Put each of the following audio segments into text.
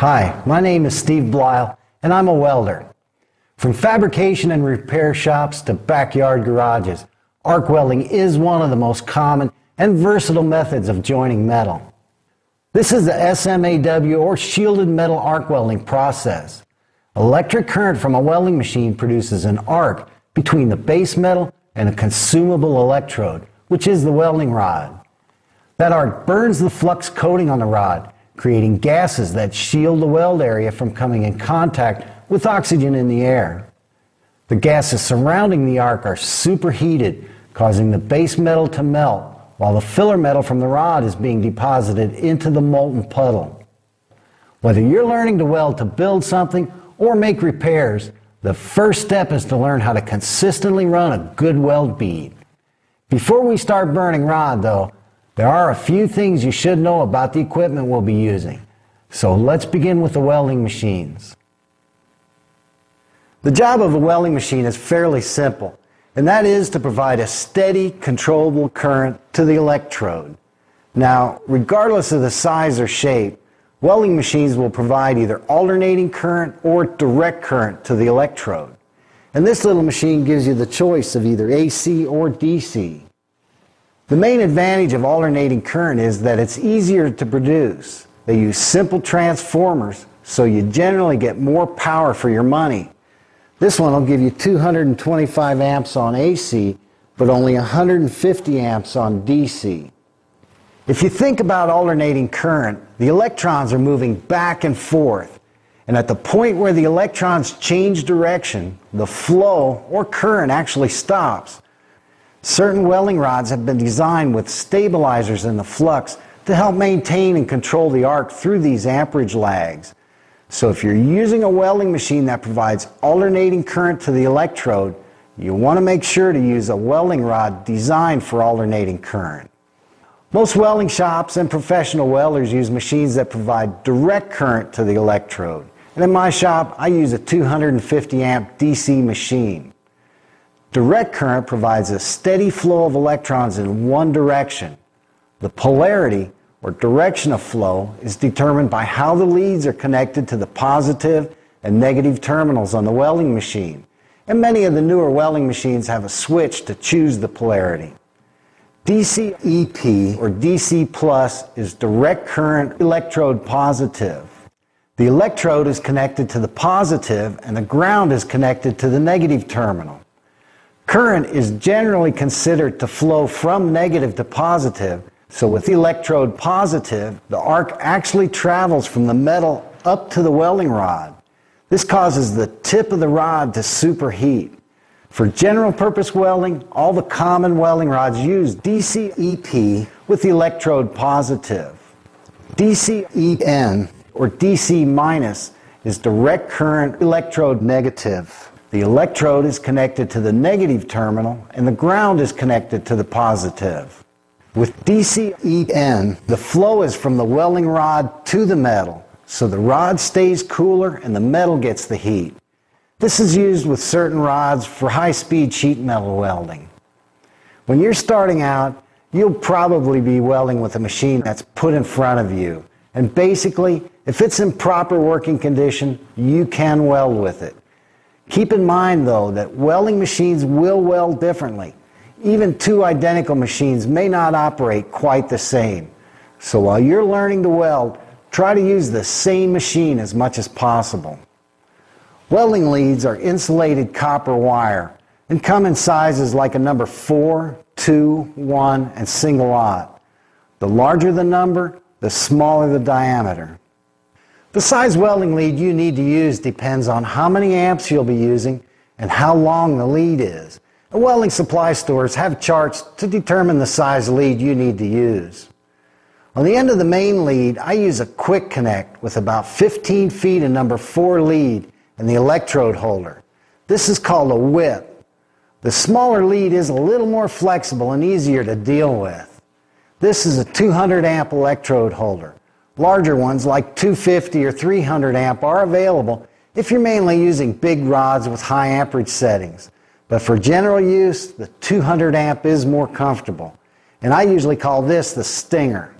Hi, my name is Steve Blyle, and I'm a welder. From fabrication and repair shops to backyard garages, arc welding is one of the most common and versatile methods of joining metal. This is the SMAW, or shielded metal arc welding process. Electric current from a welding machine produces an arc between the base metal and a consumable electrode, which is the welding rod. That arc burns the flux coating on the rod, creating gases that shield the weld area from coming in contact with oxygen in the air. The gases surrounding the arc are superheated, causing the base metal to melt, while the filler metal from the rod is being deposited into the molten puddle. Whether you're learning to weld to build something or make repairs, the first step is to learn how to consistently run a good weld bead. Before we start burning rod, though, there are a few things you should know about the equipment we'll be using. So let's begin with the welding machines. The job of a welding machine is fairly simple, and that is to provide a steady, controllable current to the electrode. Now, regardless of the size or shape, welding machines will provide either alternating current or direct current to the electrode. And this little machine gives you the choice of either AC or DC. The main advantage of alternating current is that it's easier to produce. They use simple transformers, so you generally get more power for your money. This one will give you 225 amps on AC, but only 150 amps on DC. If you think about alternating current, the electrons are moving back and forth, and at the point where the electrons change direction, the flow or current actually stops. Certain welding rods have been designed with stabilizers in the flux to help maintain and control the arc through these amperage lags. So if you're using a welding machine that provides alternating current to the electrode, you want to make sure to use a welding rod designed for alternating current. Most welding shops and professional welders use machines that provide direct current to the electrode. And in my shop, I use a 250 amp DC machine. Direct current provides a steady flow of electrons in one direction. The polarity, or direction of flow, is determined by how the leads are connected to the positive and negative terminals on the welding machine. And many of the newer welding machines have a switch to choose the polarity. DC EP, or DC plus, is direct current electrode positive. The electrode is connected to the positive and the ground is connected to the negative terminal. Current is generally considered to flow from negative to positive, so with the electrode positive, the arc actually travels from the metal up to the welding rod. This causes the tip of the rod to superheat. For general purpose welding, all the common welding rods use DC EP with the electrode positive. DC EN, or DC minus, is direct current electrode negative. The electrode is connected to the negative terminal and the ground is connected to the positive. With DC-EN, the flow is from the welding rod to the metal, so the rod stays cooler and the metal gets the heat. This is used with certain rods for high-speed sheet metal welding. When you're starting out, you'll probably be welding with a machine that's put in front of you. And basically, if it's in proper working condition, you can weld with it. Keep in mind, though, that welding machines will weld differently. Even two identical machines may not operate quite the same. So while you're learning to weld, try to use the same machine as much as possible. Welding leads are insulated copper wire and come in sizes like a number 4, 2, 1, and single-aught. The larger the number, the smaller the diameter. The size welding lead you need to use depends on how many amps you'll be using and how long the lead is. And welding supply stores have charts to determine the size lead you need to use. On the end of the main lead, I use a quick connect with about 15 feet of number 4 lead and the electrode holder. This is called a whip. The smaller lead is a little more flexible and easier to deal with. This is a 200 amp electrode holder. Larger ones like 250 or 300 amp are available if you're mainly using big rods with high amperage settings. But for general use, the 200 amp is more comfortable. And I usually call this the stinger.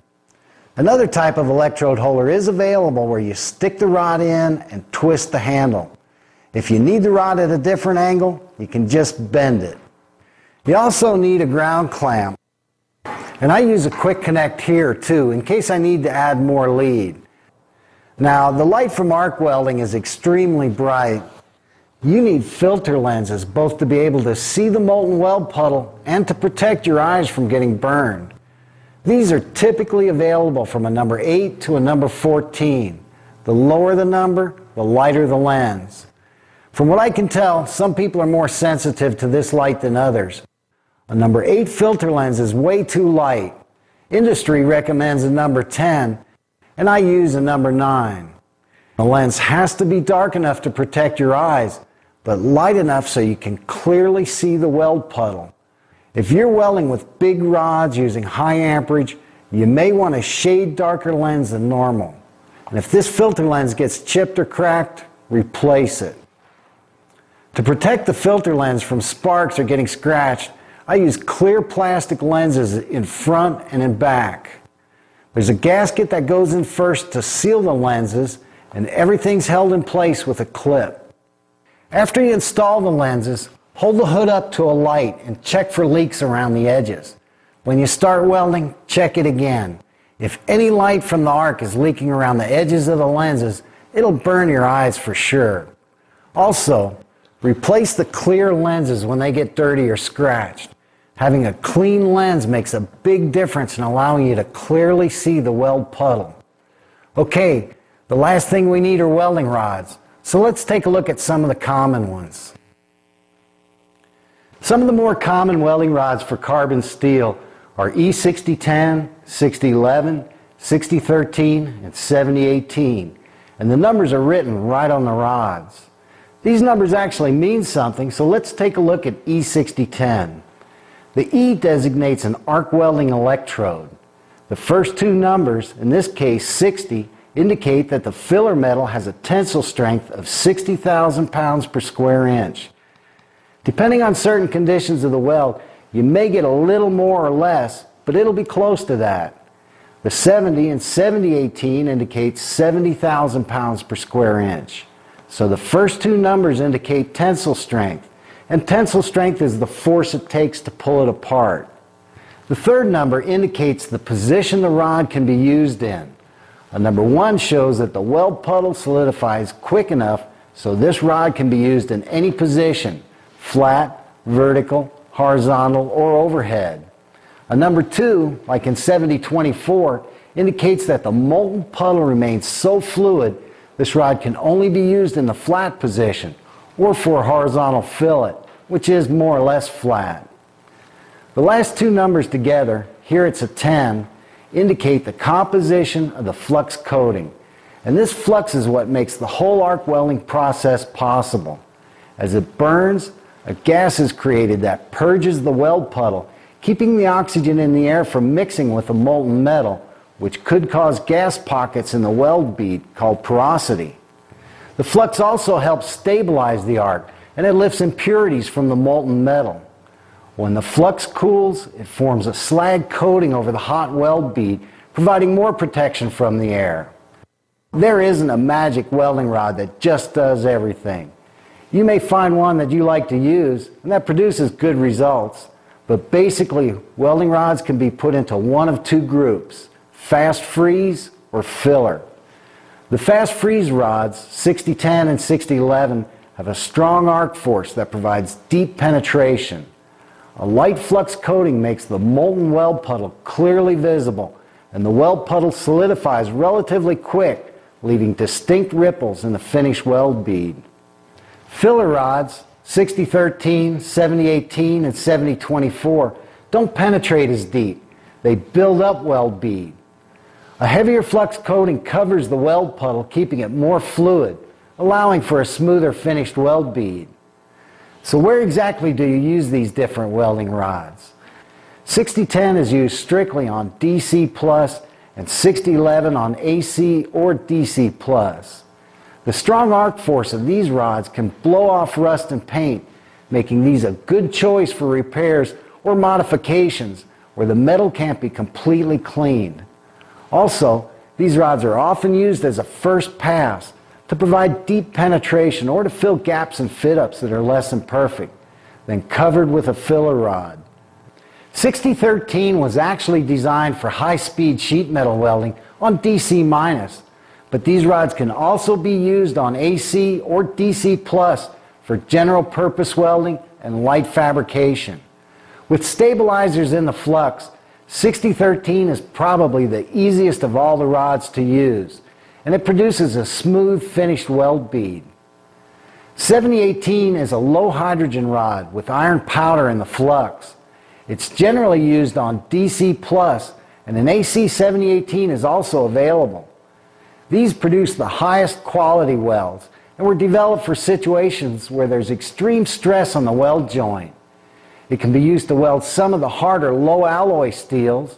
Another type of electrode holder is available where you stick the rod in and twist the handle. If you need the rod at a different angle, you can just bend it. You also need a ground clamp. And I use a quick connect here too, in case I need to add more lead. Now, the light from arc welding is extremely bright. You need filter lenses both to be able to see the molten weld puddle and to protect your eyes from getting burned. These are typically available from a number 8 to a number 14. The lower the number, the lighter the lens. From what I can tell, some people are more sensitive to this light than others. A number 8 filter lens is way too light. Industry recommends a number 10, and I use a number 9. The lens has to be dark enough to protect your eyes, but light enough so you can clearly see the weld puddle. If you're welding with big rods using high amperage, you may want a shade darker lens than normal. And if this filter lens gets chipped or cracked, replace it. To protect the filter lens from sparks or getting scratched, I use clear plastic lenses in front and in back. There's a gasket that goes in first to seal the lenses, and everything's held in place with a clip. After you install the lenses, hold the hood up to a light and check for leaks around the edges. When you start welding, check it again. If any light from the arc is leaking around the edges of the lenses, it'll burn your eyes for sure. Also, replace the clear lenses when they get dirty or scratched. Having a clean lens makes a big difference in allowing you to clearly see the weld puddle. Okay, the last thing we need are welding rods. So let's take a look at some of the common ones. Some of the more common welding rods for carbon steel are E6010, 6011, 6013, and 7018. And the numbers are written right on the rods. These numbers actually mean something, so let's take a look at E6010. The E designates an arc welding electrode. The first two numbers, in this case 60, indicate that the filler metal has a tensile strength of 60,000 pounds per square inch. Depending on certain conditions of the weld, you may get a little more or less, but it'll be close to that. The 70 and 7018 indicate 70,000 pounds per square inch. So the first two numbers indicate tensile strength, and tensile strength is the force it takes to pull it apart. The third number indicates the position the rod can be used in. A number 1 shows that the weld puddle solidifies quick enough so this rod can be used in any position, flat, vertical, horizontal, or overhead. A number 2, like in 7024, indicates that the molten puddle remains so fluid this rod can only be used in the flat position or for a horizontal fillet, which is more or less flat. The last two numbers together, here it's a 10, indicate the composition of the flux coating. And this flux is what makes the whole arc welding process possible. As it burns, a gas is created that purges the weld puddle, keeping the oxygen in the air from mixing with the molten metal, which could cause gas pockets in the weld bead called porosity. The flux also helps stabilize the arc, and it lifts impurities from the molten metal. When the flux cools, it forms a slag coating over the hot weld bead, providing more protection from the air. There isn't a magic welding rod that just does everything. You may find one that you like to use, and that produces good results. But basically, welding rods can be put into one of two groups, fast freeze or filler. The fast freeze rods, 6010 and 6011, have a strong arc force that provides deep penetration. A light flux coating makes the molten weld puddle clearly visible, and the weld puddle solidifies relatively quick, leaving distinct ripples in the finished weld bead. Filler rods, 6013, 7018, and 7024, don't penetrate as deep. They build up weld bead. A heavier flux coating covers the weld puddle, keeping it more fluid, allowing for a smoother finished weld bead. So where exactly do you use these different welding rods? 6010 is used strictly on DC plus and 6011 on AC or DC plus. The strong arc force of these rods can blow off rust and paint, making these a good choice for repairs or modifications where the metal can't be completely cleaned. Also, these rods are often used as a first pass to provide deep penetration or to fill gaps in fit-ups that are less than perfect, then covered with a filler rod. 6013 was actually designed for high-speed sheet metal welding on DC-, but these rods can also be used on AC or DC+ for general purpose welding and light fabrication. With stabilizers in the flux, 6013 is probably the easiest of all the rods to use, and it produces a smooth finished weld bead. 7018 is a low hydrogen rod with iron powder in the flux. It's generally used on DC+, and an AC 7018 is also available. These produce the highest quality welds and were developed for situations where there's extreme stress on the weld joint. It can be used to weld some of the harder low alloy steels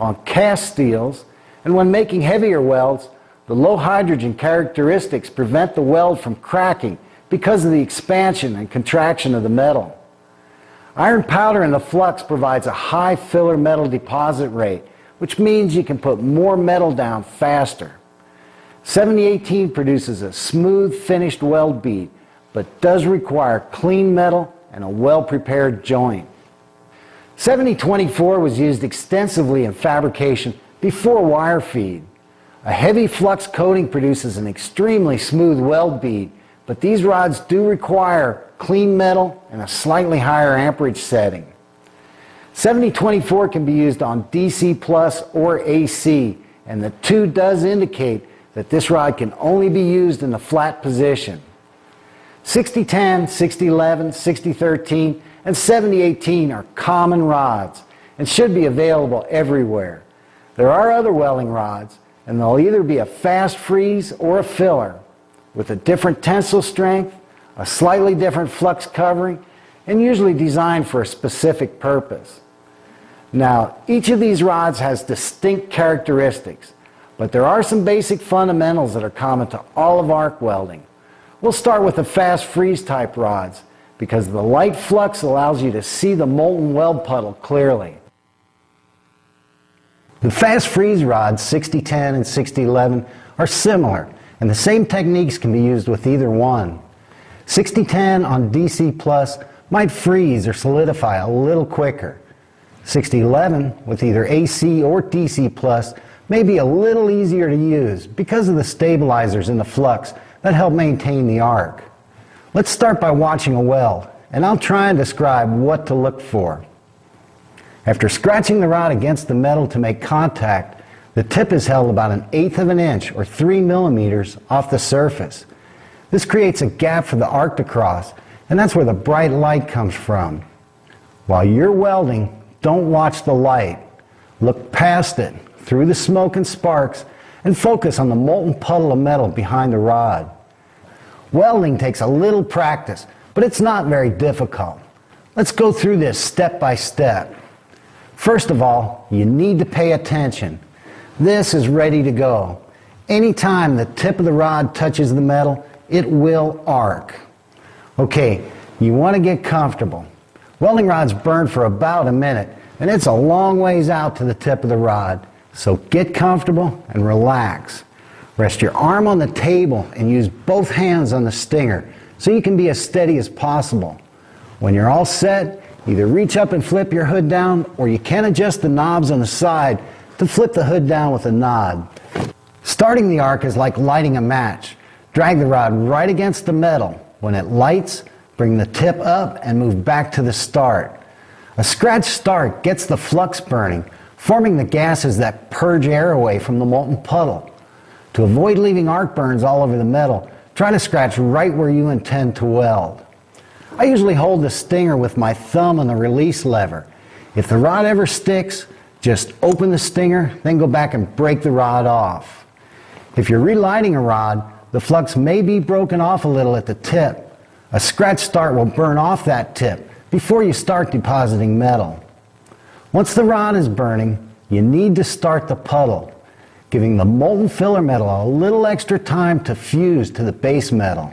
on cast steels, and when making heavier welds, the low hydrogen characteristics prevent the weld from cracking because of the expansion and contraction of the metal. Iron powder in the flux provides a high filler metal deposit rate, which means you can put more metal down faster. 7018 produces a smooth finished weld bead, but does require clean metal and a well-prepared joint. 7024 was used extensively in fabrication before wire feed. A heavy flux coating produces an extremely smooth weld bead, but these rods do require clean metal and a slightly higher amperage setting. 7024 can be used on DC+ or AC, and the 2 does indicate that this rod can only be used in the flat position. 6010, 6011, 6013, and 7018 are common rods and should be available everywhere. There are other welding rods, and they'll either be a fast freeze or a filler, with a different tensile strength, a slightly different flux covering, and usually designed for a specific purpose. Now, each of these rods has distinct characteristics, but there are some basic fundamentals that are common to all of arc welding. We'll start with the fast freeze type rods because the light flux allows you to see the molten weld puddle clearly. The fast freeze rods 6010 and 6011 are similar, and the same techniques can be used with either one. 6010 on DC+ might freeze or solidify a little quicker. 6011 with either AC or DC+ may be a little easier to use because of the stabilizers in the flux that help maintain the arc. Let's start by watching a weld, and I'll try and describe what to look for. After scratching the rod against the metal to make contact, the tip is held about 1/8 of an inch or 3 millimeters off the surface. This creates a gap for the arc to cross, and that's where the bright light comes from. While you're welding, don't watch the light. Look past it, through the smoke and sparks, and focus on the molten puddle of metal behind the rod. Welding takes a little practice, but it's not very difficult. Let's go through this step by step. First of all, you need to pay attention. This is ready to go. Anytime the tip of the rod touches the metal, it will arc. Okay, you want to get comfortable. Welding rods burn for about a minute, and it's a long ways out to the tip of the rod. So get comfortable and relax. Rest your arm on the table and use both hands on the stinger so you can be as steady as possible. When you're all set, either reach up and flip your hood down, or you can adjust the knobs on the side to flip the hood down with a nod. Starting the arc is like lighting a match. Drag the rod right against the metal. When it lights, bring the tip up and move back to the start. A scratch start gets the flux burning, forming the gases that purge air away from the molten puddle. To avoid leaving arc burns all over the metal, try to scratch right where you intend to weld. I usually hold the stinger with my thumb on the release lever. If the rod ever sticks, just open the stinger, then go back and break the rod off. If you're relighting a rod, the flux may be broken off a little at the tip. A scratch start will burn off that tip before you start depositing metal. Once the rod is burning, you need to start the puddle, giving the molten filler metal a little extra time to fuse to the base metal.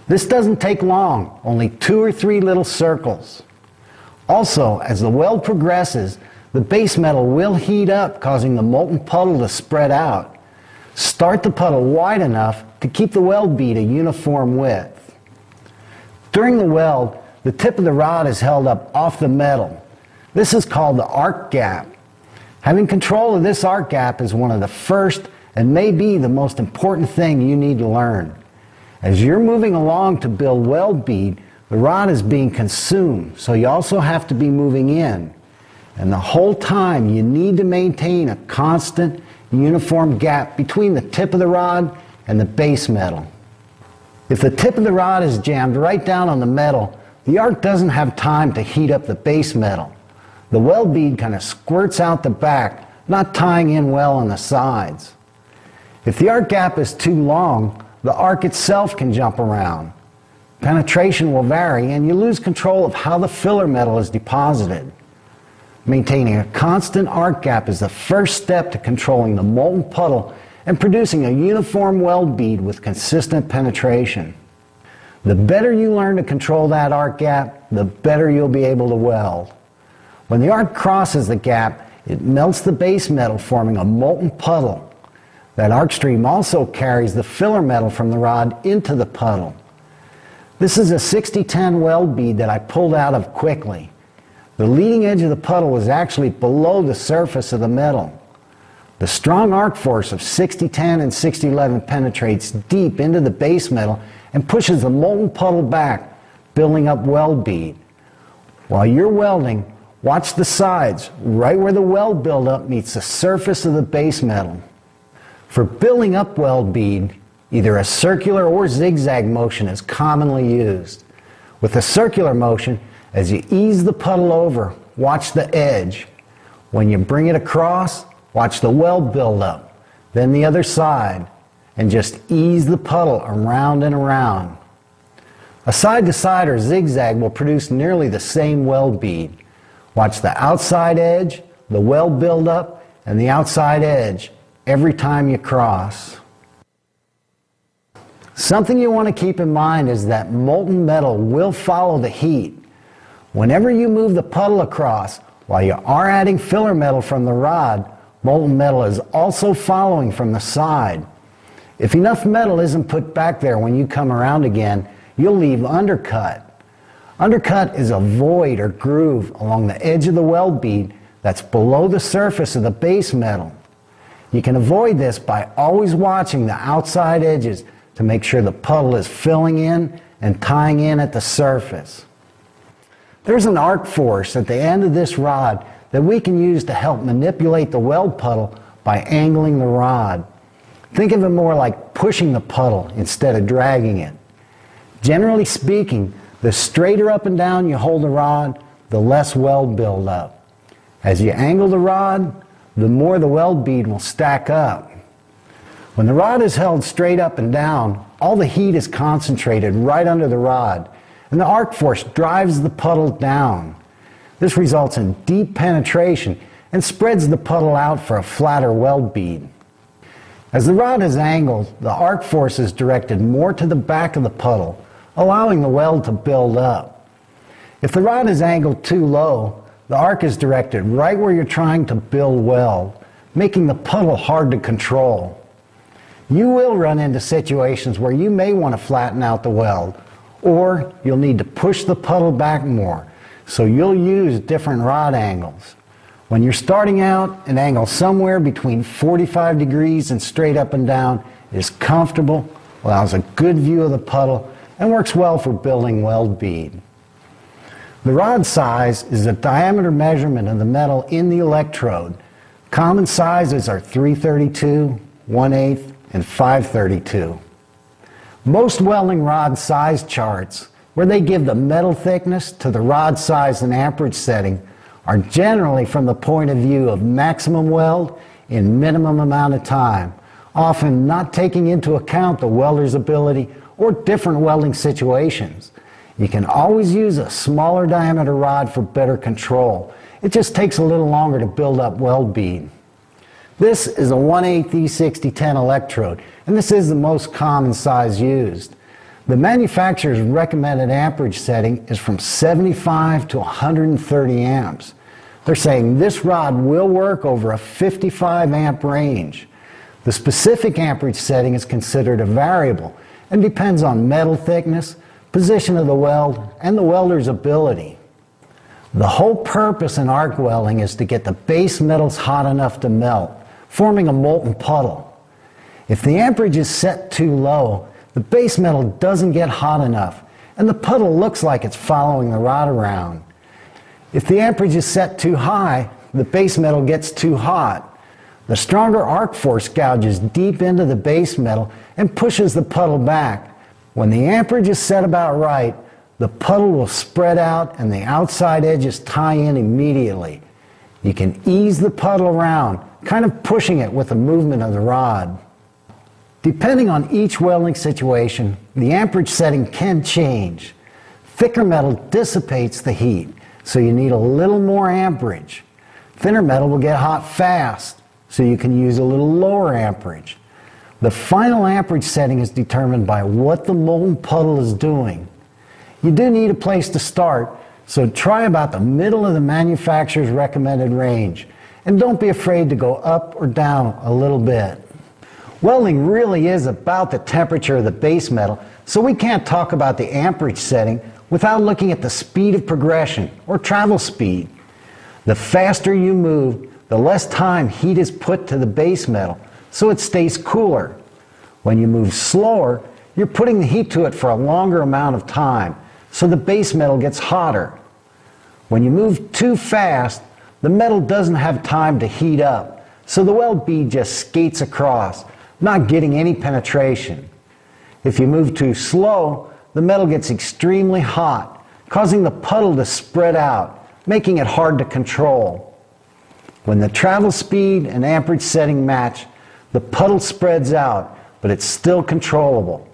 This doesn't take long, only 2 or 3 little circles. Also, as the weld progresses, the base metal will heat up, causing the molten puddle to spread out. Start the puddle wide enough to keep the weld bead a uniform width. During the weld, the tip of the rod is held up off the metal. This is called the arc gap. Having control of this arc gap is one of the first and may be the most important thing you need to learn. As you're moving along to build weld bead, the rod is being consumed, so you also have to be moving in. And the whole time you need to maintain a constant, uniform gap between the tip of the rod and the base metal. If the tip of the rod is jammed right down on the metal, the arc doesn't have time to heat up the base metal. The weld bead kind of squirts out the back, not tying in well on the sides. If the arc gap is too long, the arc itself can jump around. Penetration will vary and you lose control of how the filler metal is deposited. Maintaining a constant arc gap is the first step to controlling the molten puddle and producing a uniform weld bead with consistent penetration. The better you learn to control that arc gap, the better you'll be able to weld. When the arc crosses the gap, it melts the base metal, forming a molten puddle. That arc stream also carries the filler metal from the rod into the puddle. This is a 60-10 weld bead that I pulled out of quickly. The leading edge of the puddle was actually below the surface of the metal. The strong arc force of 60-10 and 60-11 penetrates deep into the base metal and pushes the molten puddle back, building up weld bead. While you're welding, watch the sides, right where the weld buildup meets the surface of the base metal. For building up weld bead, either a circular or zigzag motion is commonly used. With a circular motion, as you ease the puddle over, watch the edge. When you bring it across, watch the weld build up, then the other side, and just ease the puddle around and around. A side-to-side or zigzag will produce nearly the same weld bead. Watch the outside edge, the weld build up, and the outside edge every time you cross. Something you want to keep in mind is that molten metal will follow the heat. Whenever you move the puddle across, while you are adding filler metal from the rod, molten metal is also following from the side. If enough metal isn't put back there when you come around again, you'll leave undercut. Undercut is a void or groove along the edge of the weld bead that's below the surface of the base metal. You can avoid this by always watching the outside edges to make sure the puddle is filling in and tying in at the surface. There's an arc force at the end of this rod that we can use to help manipulate the weld puddle by angling the rod. Think of it more like pushing the puddle instead of dragging it. Generally speaking, the straighter up and down you hold the rod, the less weld buildup. As you angle the rod, the more the weld bead will stack up. When the rod is held straight up and down, all the heat is concentrated right under the rod, and the arc force drives the puddle down. This results in deep penetration and spreads the puddle out for a flatter weld bead. As the rod is angled, the arc force is directed more to the back of the puddle, allowing the weld to build up. If the rod is angled too low, the arc is directed right where you're trying to build weld, making the puddle hard to control. You will run into situations where you may want to flatten out the weld, or you'll need to push the puddle back more, so you'll use different rod angles. When you're starting out, an angle somewhere between 45 degrees and straight up and down is comfortable, allows a good view of the puddle, and works well for building weld bead. The rod size is the diameter measurement of the metal in the electrode. Common sizes are 332, 1/8, and 532. Most welding rod size charts, where they give the metal thickness to the rod size and amperage setting, are generally from the point of view of maximum weld in minimum amount of time, often not taking into account the welder's ability or different welding situations. You can always use a smaller diameter rod for better control. It just takes a little longer to build up weld bead. This is a 1/8 E6010 electrode, and this is the most common size used. The manufacturer's recommended amperage setting is from 75 to 130 amps. They're saying this rod will work over a 55 amp range. The specific amperage setting is considered a variable and depends on metal thickness, position of the weld, and the welder's ability. The whole purpose in arc welding is to get the base metals hot enough to melt, forming a molten puddle. If the amperage is set too low, the base metal doesn't get hot enough, and the puddle looks like it's following the rod around. If the amperage is set too high, the base metal gets too hot. The stronger arc force gouges deep into the base metal and pushes the puddle back. When the amperage is set about right, the puddle will spread out and the outside edges tie in immediately. You can ease the puddle around, kind of pushing it with the movement of the rod. Depending on each welding situation, the amperage setting can change. Thicker metal dissipates the heat, so you need a little more amperage. Thinner metal will get hot fast, so you can use a little lower amperage. The final amperage setting is determined by what the molten puddle is doing. You do need a place to start, so try about the middle of the manufacturer's recommended range, and don't be afraid to go up or down a little bit. Welding really is about the temperature of the base metal, so we can't talk about the amperage setting without looking at the speed of progression, or travel speed. The faster you move, the less time heat is put to the base metal, so it stays cooler. When you move slower, you're putting the heat to it for a longer amount of time, so the base metal gets hotter. When you move too fast, the metal doesn't have time to heat up, so the weld bead just skates across, not getting any penetration. If you move too slow, the metal gets extremely hot, causing the puddle to spread out, making it hard to control. When the travel speed and amperage setting match, the puddle spreads out, but it's still controllable.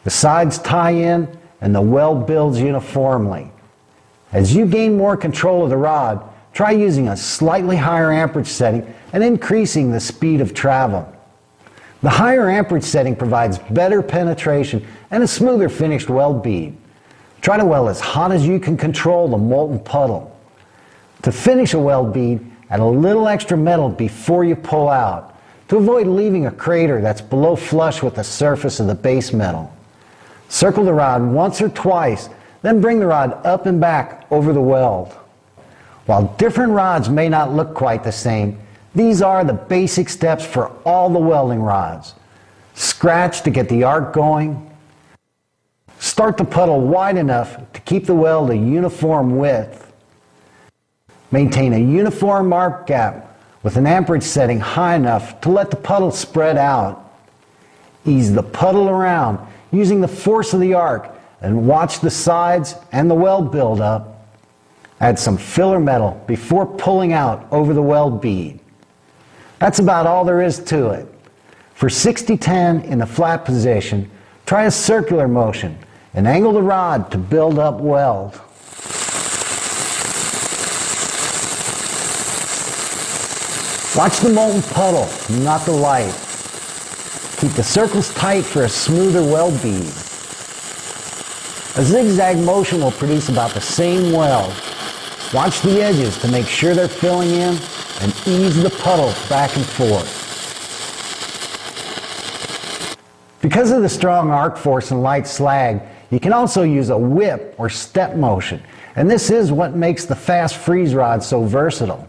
The sides tie in and the weld builds uniformly. As you gain more control of the rod, try using a slightly higher amperage setting and increasing the speed of travel. The higher amperage setting provides better penetration and a smoother finished weld bead. Try to weld as hot as you can control the molten puddle. To finish a weld bead, add a little extra metal before you pull out, to avoid leaving a crater that's below flush with the surface of the base metal. Circle the rod once or twice, then bring the rod up and back over the weld. While different rods may not look quite the same, these are the basic steps for all the welding rods. Scratch to get the arc going. Start the puddle wide enough to keep the weld a uniform width. Maintain a uniform arc gap with an amperage setting high enough to let the puddle spread out. Ease the puddle around using the force of the arc and watch the sides and the weld build up. Add some filler metal before pulling out over the weld bead. That's about all there is to it. For 60-10 in the flat position, try a circular motion and angle the rod to build up weld. Watch the molten puddle, not the light. Keep the circles tight for a smoother weld bead. A zigzag motion will produce about the same weld. Watch the edges to make sure they're filling in and ease the puddle back and forth. Because of the strong arc force and light slag, you can also use a whip or step motion, and this is what makes the fast freeze rod so versatile.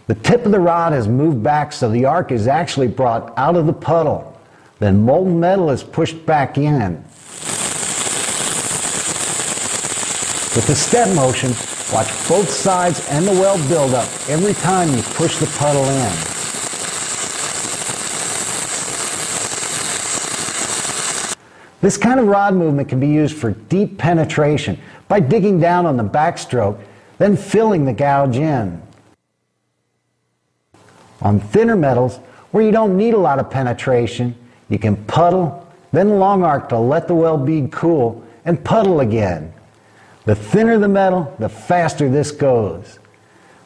The tip of the rod is moved back so the arc is actually brought out of the puddle. Then molten metal is pushed back in. With the step motion, watch both sides and the weld build up every time you push the puddle in. This kind of rod movement can be used for deep penetration by digging down on the backstroke, then filling the gouge in. On thinner metals, where you don't need a lot of penetration, you can puddle, then long arc to let the weld bead cool, and puddle again. The thinner the metal, the faster this goes.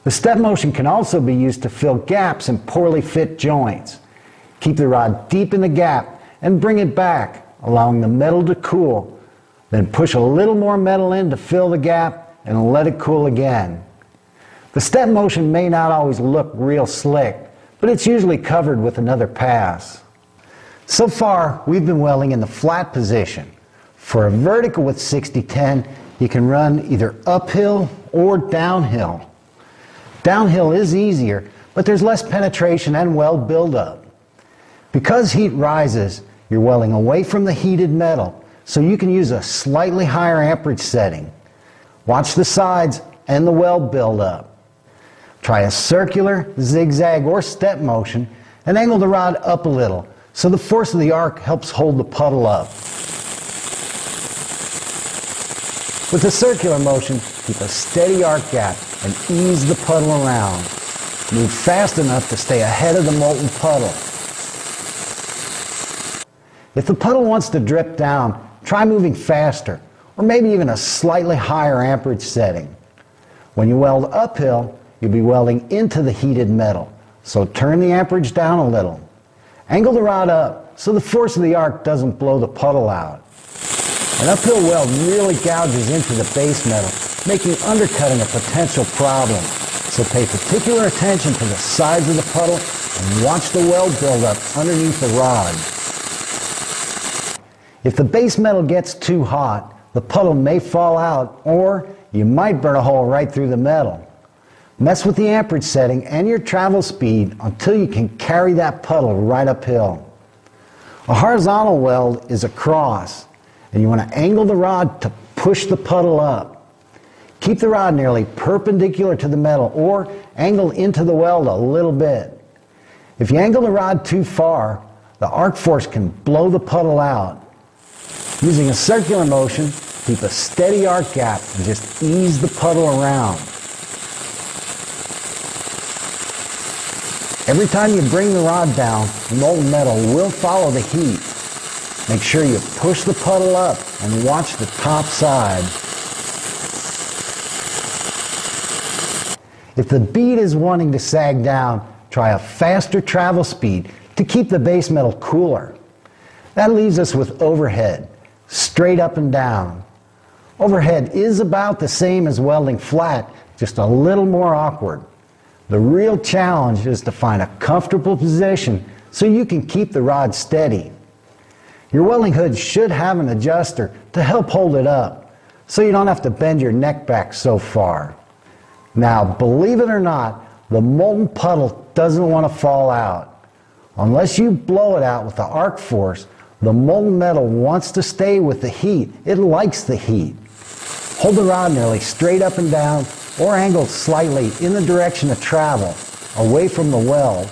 The step motion can also be used to fill gaps in poorly fit joints. Keep the rod deep in the gap and bring it back, allowing the metal to cool. Then push a little more metal in to fill the gap and let it cool again. The step motion may not always look real slick, but it's usually covered with another pass. So far, we've been welding in the flat position. For a vertical with 60-10, you can run either uphill or downhill. Downhill is easier, but there's less penetration and weld buildup. Because heat rises, you're welding away from the heated metal, so you can use a slightly higher amperage setting. Watch the sides and the weld buildup. Try a circular, zigzag, or step motion and angle the rod up a little so the force of the arc helps hold the puddle up. With a circular motion, keep a steady arc gap and ease the puddle around. Move fast enough to stay ahead of the molten puddle. If the puddle wants to drip down, try moving faster, or maybe even a slightly higher amperage setting. When you weld uphill, you'll be welding into the heated metal, so turn the amperage down a little. Angle the rod up so the force of the arc doesn't blow the puddle out. An uphill weld really gouges into the base metal, making undercutting a potential problem. So pay particular attention to the sides of the puddle and watch the weld buildup underneath the rod. If the base metal gets too hot, the puddle may fall out, or you might burn a hole right through the metal. Mess with the amperage setting and your travel speed until you can carry that puddle right uphill. A horizontal weld is a cross, and you want to angle the rod to push the puddle up. Keep the rod nearly perpendicular to the metal or angle into the weld a little bit. If you angle the rod too far, the arc force can blow the puddle out. Using a circular motion, keep a steady arc gap and just ease the puddle around. Every time you bring the rod down, the molten metal will follow the heat. Make sure you push the puddle up and watch the top side. If the bead is wanting to sag down, try a faster travel speed to keep the base metal cooler. That leaves us with overhead, straight up and down. Overhead is about the same as welding flat, just a little more awkward. The real challenge is to find a comfortable position so you can keep the rod steady. Your welding hood should have an adjuster to help hold it up, so you don't have to bend your neck back so far. Now, believe it or not, the molten puddle doesn't want to fall out. Unless you blow it out with the arc force, the molten metal wants to stay with the heat. It likes the heat. Hold the rod nearly straight up and down or angled slightly in the direction of travel, away from the weld.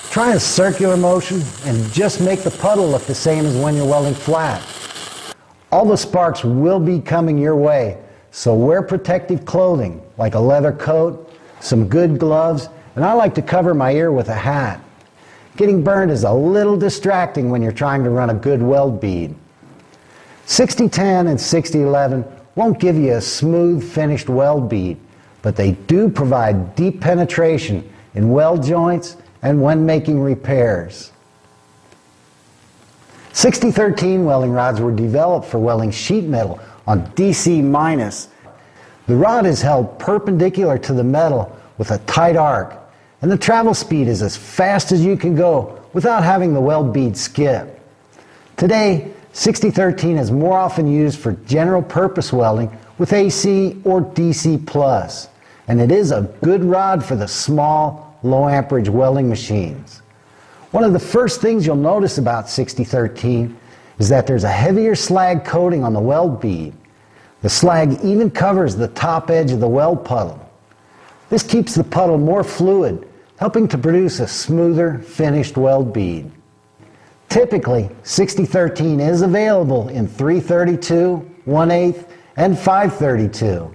Try a circular motion and just make the puddle look the same as when you're welding flat. All the sparks will be coming your way, so wear protective clothing like a leather coat, some good gloves, and I like to cover my ear with a hat. Getting burned is a little distracting when you're trying to run a good weld bead. 60-10 and 60-11 won't give you a smooth finished weld bead, but they do provide deep penetration in weld joints and when making repairs. 60-13 welding rods were developed for welding sheet metal on DC-. The rod is held perpendicular to the metal with a tight arc, and the travel speed is as fast as you can go without having the weld bead skip. Today, 60-13 is more often used for general purpose welding with AC or DC+, and it is a good rod for the small, low amperage welding machines. One of the first things you'll notice about 60-13 is that there's a heavier slag coating on the weld bead. The slag even covers the top edge of the weld puddle. This keeps the puddle more fluid, helping to produce a smoother, finished weld bead. Typically, 60-13 is available in 332, 1/8, and 532.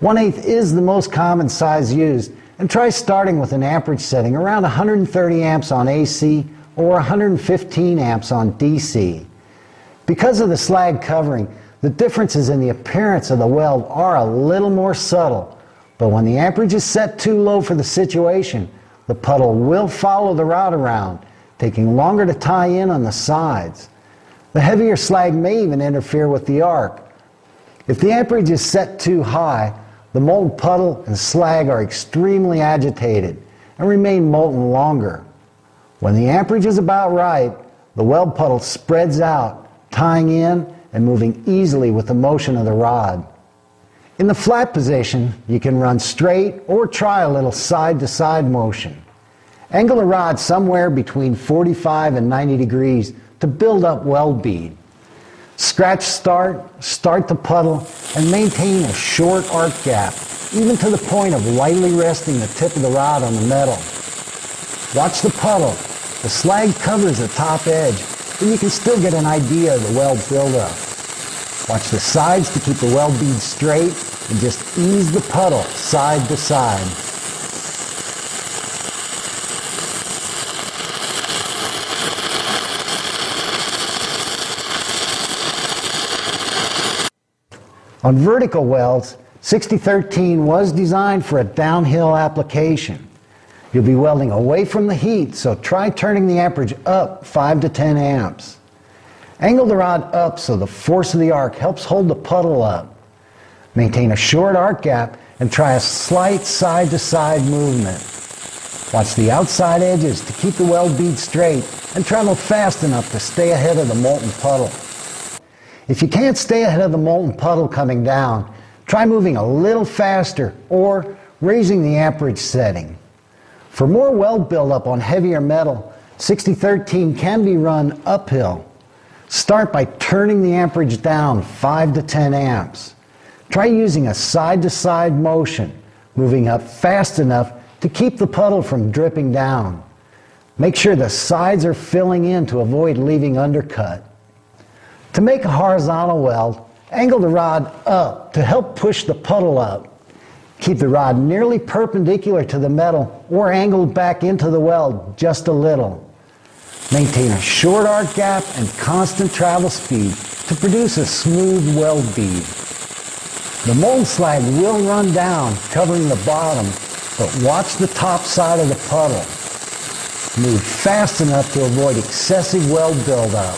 1/8 is the most common size used, and try starting with an amperage setting around 130 amps on AC or 115 amps on DC. Because of the slag covering, the differences in the appearance of the weld are a little more subtle, but when the amperage is set too low for the situation, the puddle will follow the rod around, taking longer to tie in on the sides. The heavier slag may even interfere with the arc. If the amperage is set too high, the molten puddle and slag are extremely agitated and remain molten longer. When the amperage is about right, the weld puddle spreads out, tying in and moving easily with the motion of the rod. In the flat position, you can run straight or try a little side-to-side motion. Angle the rod somewhere between 45 and 90 degrees to build up weld bead. Scratch start the puddle, and maintain a short arc gap, even to the point of lightly resting the tip of the rod on the metal. Watch the puddle. The slag covers the top edge, but you can still get an idea of the weld buildup. Watch the sides to keep the weld bead straight, and just ease the puddle side to side. On vertical welds, 6013 was designed for a downhill application. You'll be welding away from the heat, so try turning the amperage up 5 to 10 amps. Angle the rod up so the force of the arc helps hold the puddle up. Maintain a short arc gap and try a slight side-to-side movement. Watch the outside edges to keep the weld bead straight and travel fast enough to stay ahead of the molten puddle. If you can't stay ahead of the molten puddle coming down, try moving a little faster or raising the amperage setting. For more weld buildup on heavier metal, 6013 can be run uphill. Start by turning the amperage down 5 to 10 amps. Try using a side-to-side motion, moving up fast enough to keep the puddle from dripping down. Make sure the sides are filling in to avoid leaving undercut. To make a horizontal weld, angle the rod up to help push the puddle up. Keep the rod nearly perpendicular to the metal or angled back into the weld just a little. Maintain a short arc gap and constant travel speed to produce a smooth weld bead. The molten slag will run down, covering the bottom, but watch the top side of the puddle. Move fast enough to avoid excessive weld buildup.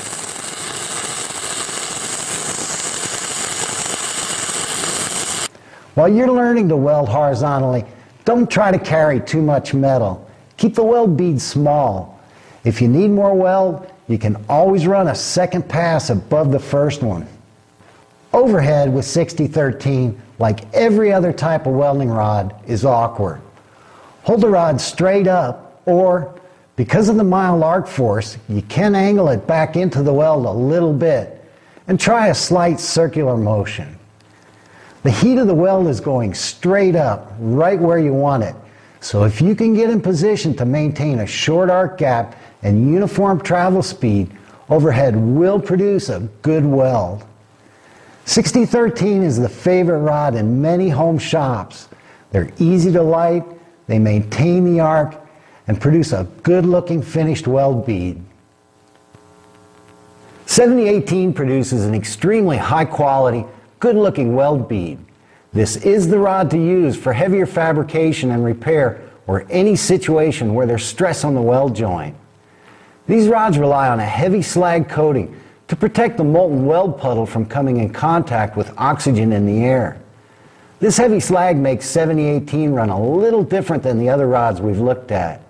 While you're learning to weld horizontally, don't try to carry too much metal. Keep the weld bead small. If you need more weld, you can always run a second pass above the first one. Overhead with 6013, like every other type of welding rod, is awkward. Hold the rod straight up, or, because of the mild arc force, you can angle it back into the weld a little bit, and try a slight circular motion. The heat of the weld is going straight up, right where you want it. So if you can get in position to maintain a short arc gap and uniform travel speed, overhead will produce a good weld. 6013 is the favorite rod in many home shops. They're easy to light, they maintain the arc, and produce a good-looking finished weld bead. 7018 produces an extremely high-quality, good-looking weld bead. This is the rod to use for heavier fabrication and repair or any situation where there's stress on the weld joint. These rods rely on a heavy slag coating to protect the molten weld puddle from coming in contact with oxygen in the air. This heavy slag makes 7018 run a little different than the other rods we've looked at.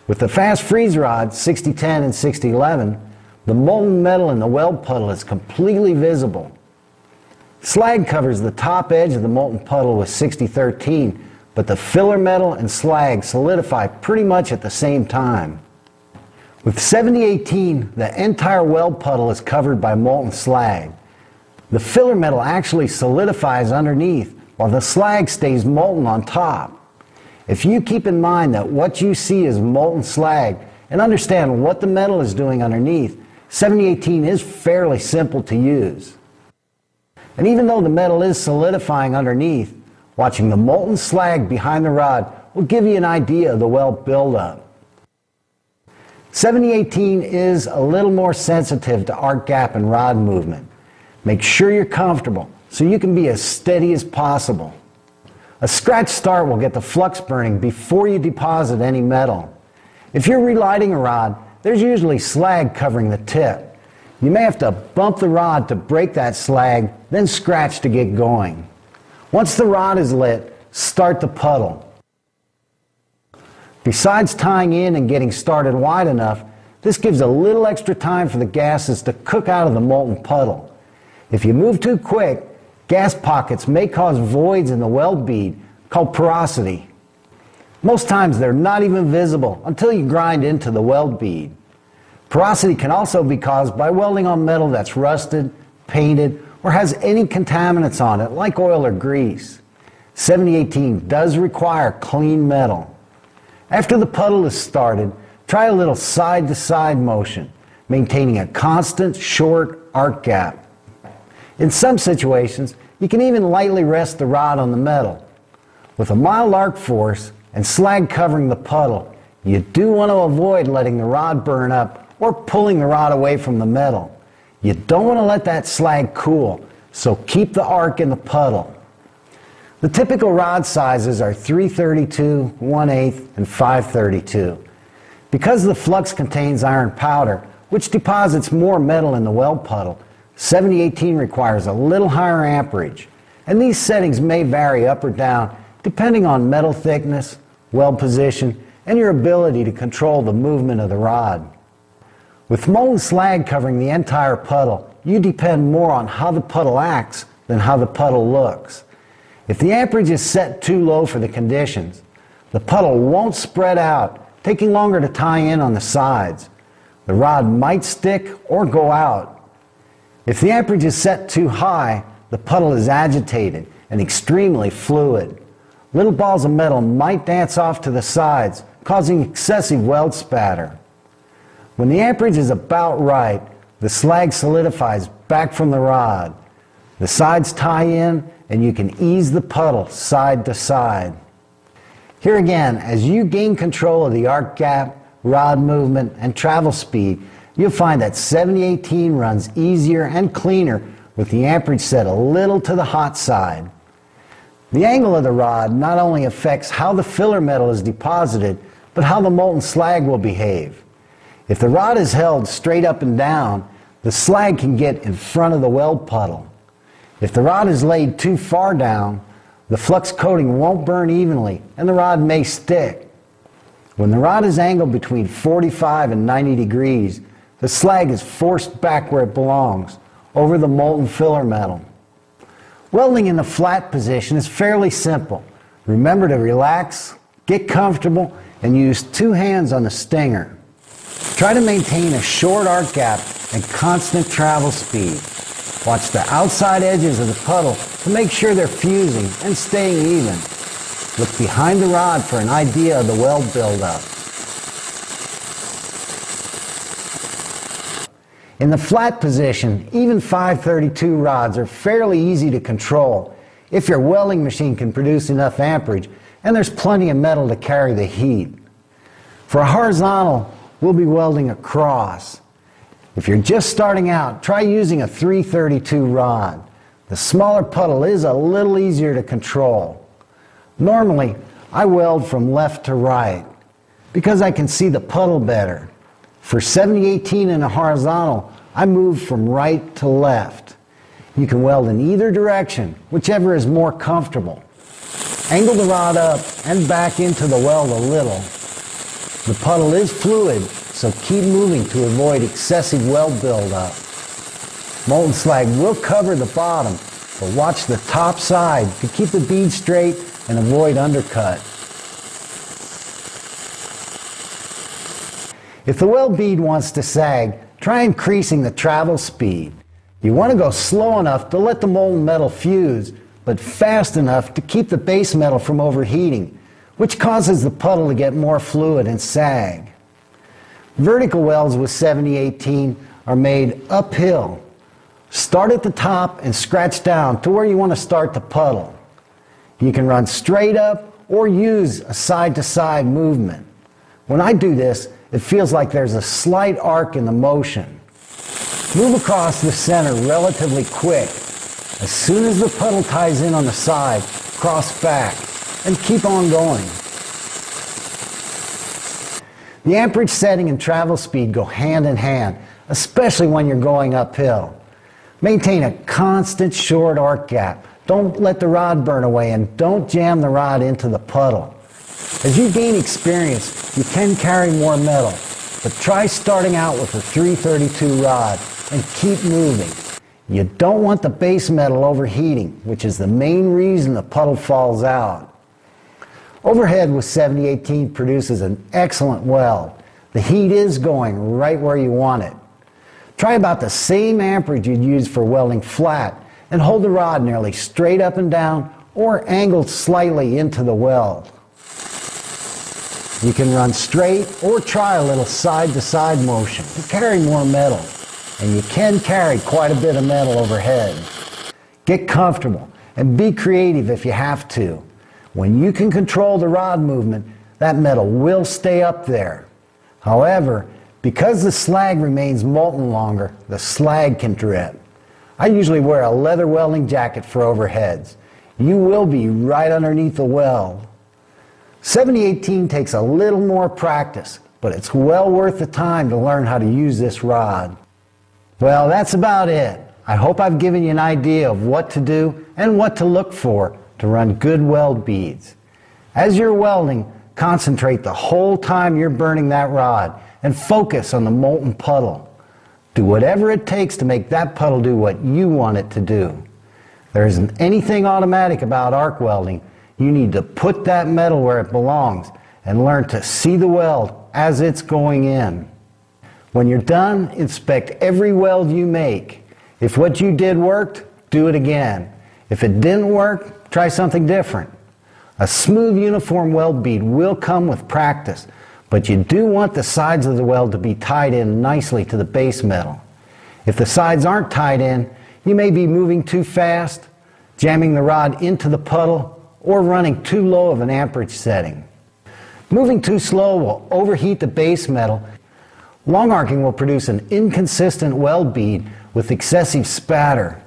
With the fast freeze rods, 6010 and 6011, the molten metal in the weld puddle is completely visible. Slag covers the top edge of the molten puddle with 6013, but the filler metal and slag solidify pretty much at the same time. With 7018, the entire weld puddle is covered by molten slag. The filler metal actually solidifies underneath, while the slag stays molten on top. If you keep in mind that what you see is molten slag and understand what the metal is doing underneath, 7018 is fairly simple to use. And even though the metal is solidifying underneath, watching the molten slag behind the rod will give you an idea of the weld buildup. 7018 is a little more sensitive to arc gap and rod movement. Make sure you're comfortable so you can be as steady as possible. A scratch start will get the flux burning before you deposit any metal. If you're relighting a rod, there's usually slag covering the tip. You may have to bump the rod to break that slag, then scratch to get going. Once the rod is lit, start the puddle. Besides tying in and getting started wide enough, this gives a little extra time for the gases to cook out of the molten puddle. If you move too quick, gas pockets may cause voids in the weld bead called porosity. Most times they're not even visible until you grind into the weld bead. Porosity can also be caused by welding on metal that's rusted, painted, or has any contaminants on it like oil or grease. 7018 does require clean metal. After the puddle is started, try a little side-to-side motion, maintaining a constant short arc gap. In some situations, you can even lightly rest the rod on the metal. With a mild arc force and slag covering the puddle, you do want to avoid letting the rod burn up or pulling the rod away from the metal. You don't want to let that slag cool, so keep the arc in the puddle. The typical rod sizes are 332, 1/8, and 532. Because the flux contains iron powder, which deposits more metal in the weld puddle, 7018 requires a little higher amperage, and these settings may vary up or down depending on metal thickness, weld position, and your ability to control the movement of the rod. With molten slag covering the entire puddle, you depend more on how the puddle acts than how the puddle looks. If the amperage is set too low for the conditions, the puddle won't spread out, taking longer to tie in on the sides. The rod might stick or go out. If the amperage is set too high, the puddle is agitated and extremely fluid. Little balls of metal might dance off to the sides, causing excessive weld spatter. When the amperage is about right, the slag solidifies back from the rod. The sides tie in, and you can ease the puddle side to side. Here again, as you gain control of the arc gap, rod movement, and travel speed, you'll find that 7018 runs easier and cleaner with the amperage set a little to the hot side. The angle of the rod not only affects how the filler metal is deposited, but how the molten slag will behave. If the rod is held straight up and down, the slag can get in front of the weld puddle. If the rod is laid too far down, the flux coating won't burn evenly and the rod may stick. When the rod is angled between 45 and 90 degrees, the slag is forced back where it belongs, over the molten filler metal. Welding in the flat position is fairly simple. Remember to relax, get comfortable, and use 2 hands on the stinger. Try to maintain a short arc gap and constant travel speed. Watch the outside edges of the puddle to make sure they're fusing and staying even. Look behind the rod for an idea of the weld buildup. In the flat position, even 532 rods are fairly easy to control if your welding machine can produce enough amperage and there's plenty of metal to carry the heat. For a horizontal, we'll be welding across. If you're just starting out, try using a 332 rod. The smaller puddle is a little easier to control. Normally, I weld from left to right because I can see the puddle better. For 7018 in a horizontal, I move from right to left. You can weld in either direction, whichever is more comfortable. Angle the rod up and back into the weld a little. The puddle is fluid, so keep moving to avoid excessive weld buildup. Molten slag will cover the bottom, but watch the top side to keep the bead straight and avoid undercut. If the weld bead wants to sag, try increasing the travel speed. You want to go slow enough to let the molten metal fuse, but fast enough to keep the base metal from overheating, which causes the puddle to get more fluid and sag. Vertical welds with 7018 are made uphill. Start at the top and scratch down to where you want to start the puddle. You can run straight up or use a side-to-side movement. When I do this, it feels like there's a slight arc in the motion. Move across the center relatively quick. As soon as the puddle ties in on the side, cross back and keep on going. The amperage setting and travel speed go hand in hand, especially when you're going uphill. Maintain a constant short arc gap Don't let the rod burn away, and don't jam the rod into the puddle. As you gain experience, you can carry more metal, but try starting out with a 332 rod and keep moving. You don't want the base metal overheating, which is the main reason the puddle falls out. Overhead with 7018 produces an excellent weld. The heat is going right where you want it. Try about the same amperage you'd use for welding flat, and hold the rod nearly straight up and down or angled slightly into the weld. You can run straight or try a little side-to-side motion to carry more metal, and you can carry quite a bit of metal overhead. Get comfortable and be creative if you have to. When you can control the rod movement, that metal will stay up there. However, because the slag remains molten longer, the slag can drip. I usually wear a leather welding jacket for overheads. You will be right underneath the weld. 7018 takes a little more practice, but it's well worth the time to learn how to use this rod. Well, that's about it. I hope I've given you an idea of what to do and what to look for to run good weld beads. As you're welding, concentrate the whole time you're burning that rod and focus on the molten puddle. Do whatever it takes to make that puddle do what you want it to do. There isn't anything automatic about arc welding. You need to put that metal where it belongs and learn to see the weld as it's going in. When you're done, inspect every weld you make. If what you did worked, do it again. If it didn't work, try something different. A smooth, uniform weld bead will come with practice, but you do want the sides of the weld to be tied in nicely to the base metal. If the sides aren't tied in, you may be moving too fast, jamming the rod into the puddle, or running too low of an amperage setting. Moving too slow will overheat the base metal. Long arcing will produce an inconsistent weld bead with excessive spatter.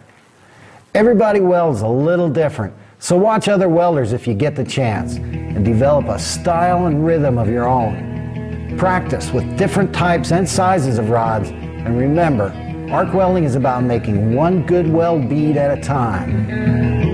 Everybody welds a little different, so watch other welders if you get the chance, and develop a style and rhythm of your own. Practice with different types and sizes of rods, and remember, arc welding is about making one good weld bead at a time.